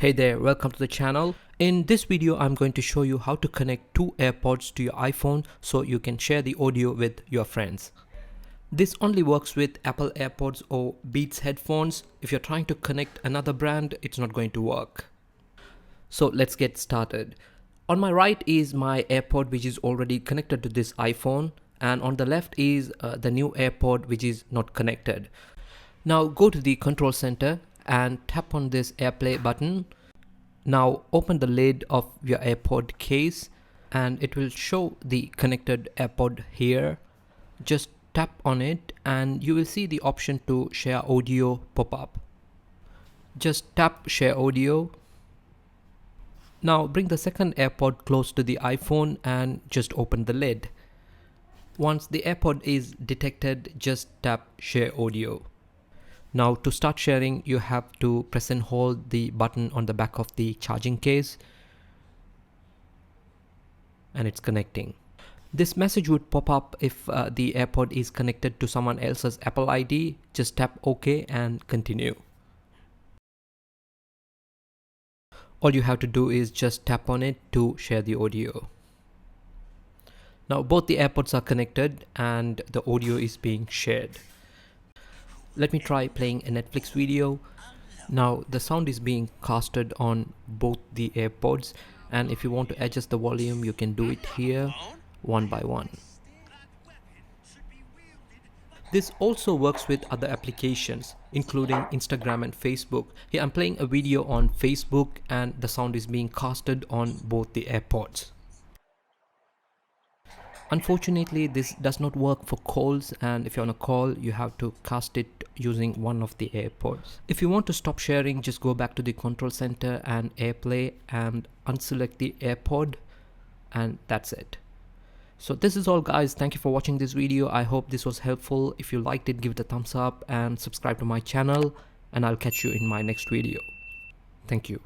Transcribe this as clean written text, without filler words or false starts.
Hey there, welcome to the channel. In this video, I'm going to show you how to connect two AirPods to your iPhone so you can share the audio with your friends. This only works with Apple AirPods or Beats headphones. If you're trying to connect another brand, it's not going to work. So let's get started. On my right is my AirPod which is already connected to this iPhone, and on the left is the new AirPod which is not connected. Now go to the control center and tap on this AirPlay button. Now open the lid of your AirPod case and it will show the connected AirPod here. Just tap on it and you will see the option to share audio pop up. Just tap share audio. Now bring the second AirPod close to the iPhone and just open the lid. Once the AirPod is detected, just tap share audio. Now to start sharing, you have to press and hold the button on the back of the charging case and it's connecting. This message would pop up if the AirPod is connected to someone else's Apple ID. Just tap OK and continue. All you have to do is just tap on it to share the audio. Now both the AirPods are connected and the audio is being shared. Let me try playing a Netflix video. Now the sound is being casted on both the AirPods, and if you want to adjust the volume, you can do it here one by one. This also works with other applications including Instagram and Facebook. Here I'm playing a video on Facebook and the sound is being casted on both the AirPods. Unfortunately, this does not work for calls, and if you're on a call, you have to cast it using one of the AirPods. If you want to stop sharing, just go back to the control center and AirPlay and unselect the AirPod, and that's it. So this is all, guys. Thank you for watching this video. I hope this was helpful. If you liked it, give it a thumbs up and subscribe to my channel, and I'll catch you in my next video. Thank you.